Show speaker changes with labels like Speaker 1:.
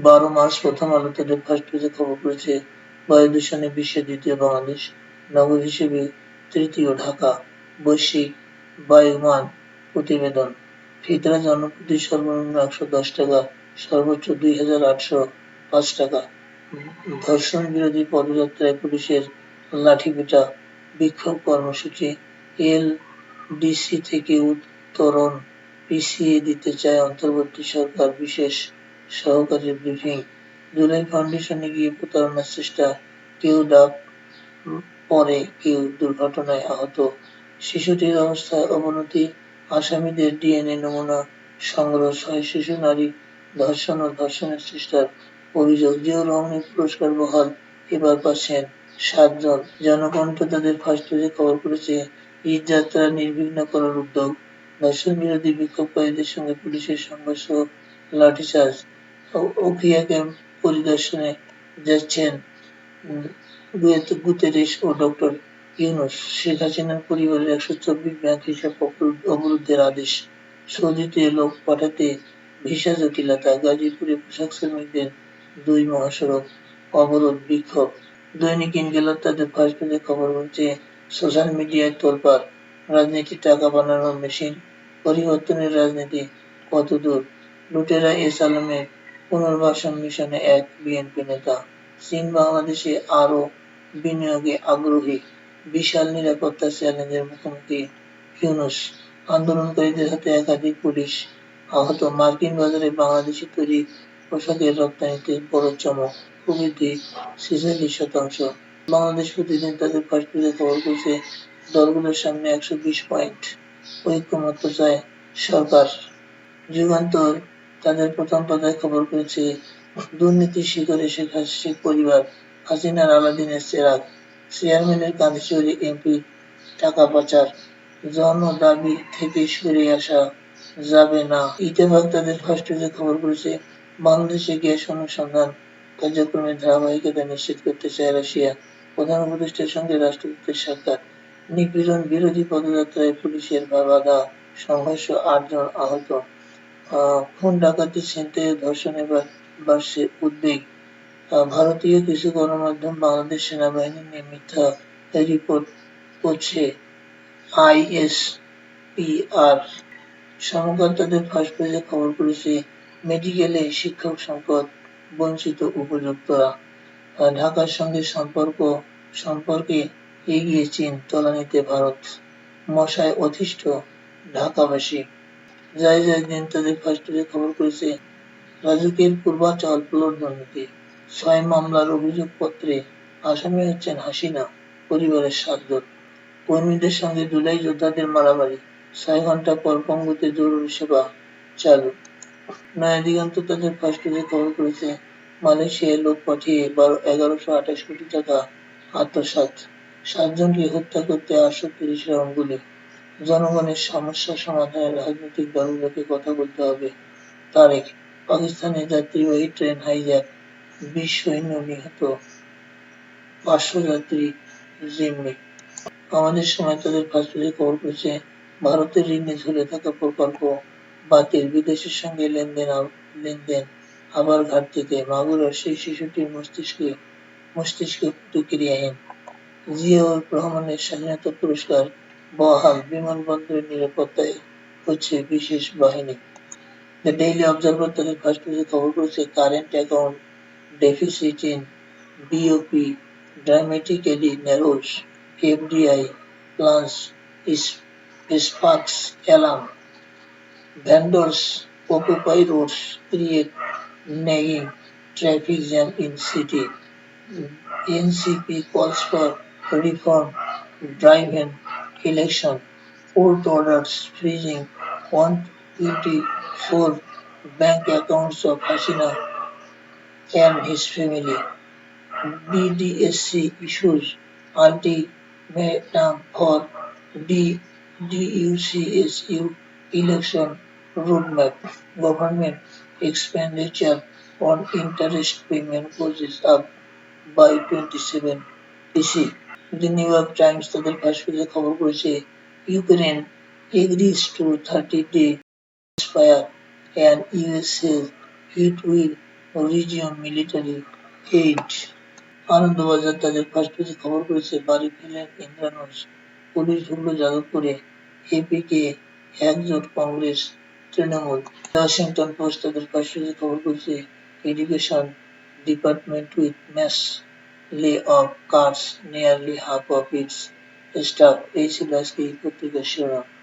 Speaker 1: 12 March প্রথম আলো তাদের ফার্স্ট পেজে খবর করেছে বায়ু দূষণে বিশ্বে দ্বিতীয় বাংলাদেশ, নগর হিসেবে তৃতীয় ঢাকা। বৈশ্বিক বায়ুমান প্রতিবেদন, ফিতরা জনপ্রতি সর্বনিম্ন ১১০ টাকা, সর্বোচ্চ ২,৮০৫ টাকা। ধর্ষণ বিরোধী পদযাত্রায় পুলিশের লাঠিপেটা, বিক্ষোভ কর্মসূচি, এলডিসি থেকে উত্তরণ পিছিয়ে দিতে চায় অন্তর্বর্তী সরকার, বিশেষ সহকারীর ব্রিফিং। জুলাই ফাউন্ডেশনে গিয়ে প্রতারণার চেষ্টা, কেউ ডাক পরে, কেউ দুর্ঘটনায় আহত। শিশুটির অবস্থায় অবনতি, আসামিদের ডিএনএ নমুনা সংগ্রহ। ৬ শিশু নারী ধর্ষণ ও ধর্ষণের চেষ্টার অভিযোগ। জিয়াউর রহমানের পুরস্কার বহাল, এবার পাচ্ছেন ৭ জন। জনকণ্ঠ তাদের ফার্স্ট পেজে খবর করেছে ঈদযাত্রা নির্বিঘ্ন করার উদ্যোগ, ধর্ষণ বিরোধী বিক্ষোভকারীদের সঙ্গে পুলিশের সংঘর্ষ, লাঠিচার্জ। উখিয়া ক্যাম্প পরিদর্শনে যাচ্ছেন গুতেরেস ও ডক্টর ইউনূস। শেখ হাসিনার পরিবারের ১২৪ ব্যাংক হিসাব অবরুদ্ধের আদেশ। সৌদিতে লোক পাঠাতে ভিসা জটিলতা, গাজীপুরে পোশাক শ্রমিকদের ২ মহাসড়ক অবরোধ, বিক্ষোভ। দৈনিক ইনকিলাব তাদের ফার্স্ট পেজে খবর বলছে সোশ্যাল মিডিয়ায় তোলপাড়, রাজনীতি টাকা বানানোর মেশিন, পরিবর্তনের রাজনীতি কতদূর? লুটেরা এস আলমের পুনর্বাসন মিশনে এক বিএনপি নেতা। চীন বাংলাদেশে আরও বিনিয়োগে আগ্রহী, বিশাল নিরাপত্তা চ্যালেঞ্জের মুখোমুখি ইউনূস। আন্দোলনকারীদের হাতে একাধিক পুলিশ আহত। মার্কিন বাজারে বাংলাদেশি তৈরি পোশাকের রপ্তানিতে বড় চমক, প্রবৃদ্ধি ৪৬%। বাংলাদেশ প্রতিদিন তাদের ফার্স্ট পেজে খবর করছে দলগুলোর সামনে ১২০ পয়েন্ট, ঐক্যমত্য চায় সরকার। যুগান্তর তাদের প্রথম পাতায় খবর করেছে দুর্নীতির শিকারে শেখ পরিবার, হাসিনার আলাদিনের চেরাগ, চেয়ারম্যানের কাঁধে চড়ে এমপির টাকা পাচার, জনদাবি থেকে সরে আসা যাবে না। ইত্তেফাক তাদের ফার্স্ট পেজে খবর করেছে বাংলাদেশে গ্যাস অনুসন্ধান কার্যক্রমের ধারাবাহিকতা নিশ্চিত করতে চায় রাশিয়া, প্রধান উপদেষ্টার সঙ্গে রাষ্ট্রদূতের সাক্ষাৎ। নিপীড়ন বিরোধী পদযাত্রায় পুলিশের বাধা, সংঘর্ষ, ৮ জন আহত। খুন, ডাকাতি, ছিনতাই ও ধর্ষণে বাড়ছে উদ্বেগ। ভারতীয় কিছু গণমাধ্যম বাংলাদেশ সেনাবাহিনী নিয়ে মিথ্যা রিপোর্ট করছে আইএসপিআর। সমকাল তাদের ফার্স্ট পেজে খবর করেছে মেডিকেলে শিক্ষক সংকট, বঞ্চিত উপযুক্তরা। ঢাকার সঙ্গে সম্পর্কে এগিয়ে চীন, তলানিতে ভারত। মশায় অতিষ্ঠ ঢাকাবাসী। জায়েদ দিন তাদের ফার্স্ট পেজে খবর করেছে রাজুকের পূর্বাচল প্লট দুর্নীতি, ৬ মামলার অভিযোগপত্রে আসামি হচ্ছেন হাসিনা পরিবারের ৭ জন। কর্মীদের সঙ্গে জুলাই যোদ্ধাদের মারামারি, ৬ ঘণ্টা পর পঙ্গুতে জরুরি সেবা চালু। নয়া দিগন্ত তাদের ফার্স্ট পেজে খবর করেছে মালয়েশিয়ায় লোক পাঠিয়ে ১১২৮ কোটি টাকা আত্মসাৎ, ৭ জনকে হত্যা করতে ৮৩০ রাউন্ড গুলি। জনগণের সমস্যা সমাধানে রাজনৈতিক দলগুলোকে কথা বলতে হবে, তারেক। পাকিস্তানে যাত্রীবাহী ট্রেন হাইজ্যাক, ২০ সৈন্য নিহত, ৫০০ যাত্রী জিম্মি। আমাদের সময় তাদের ফার্স্ট পেজে খবর করেছে ভারতের ঋণে ঝুলে থাকা প্রকল্প বাতিল, বিদেশের সঙ্গে লেনদেন আবার ঘাটতিতে। মাগুরার সেই শিশুটির মস্তিষ্কে প্রতিক্রিয়াহীন। জিয়াউর রহমানের স্বাধীনতা পুরস্কার বহাল, বিমানবন্দরের নিরাপত্তায় হচ্ছে বিশেষ বাহিনী। দ্য ডেইলি অবজারভার তাদের ফার্স্ট পেজে খবর করেছে current account deficit in BOP dramatically narrows, FDI plans sparks alarm, vendors occupy roads, create nagging traffic jam in city. NCP calls for reform, drive-in election, court orders freezing 124 bank accounts of Hasina and his family. BDSC issues ultimatum for DUCSU election roadmap. Government expenditure on interest payment goes up by 27%. The New York Times তাদের first পেজে খবর করেছে Ukraine agrees to 30-day ceasefire and US says it will region military aid. Anandabazar তাদের first পেজে খবর করেছে, বাড়ি ফেলেন ইন্দ্রানুজ, পুলিশ ঢুকল যাদবপুরে, এপিকে একজোট কংগ্রেস তৃণমূল। ওয়াশিংটন পোস্ট তাদের ফার্স্ট পেজে খবর করেছে, education department with mass lay-off cuts nearly half of its staff। এই ছিল আজকে এই পত্রিকার শিরোনাম।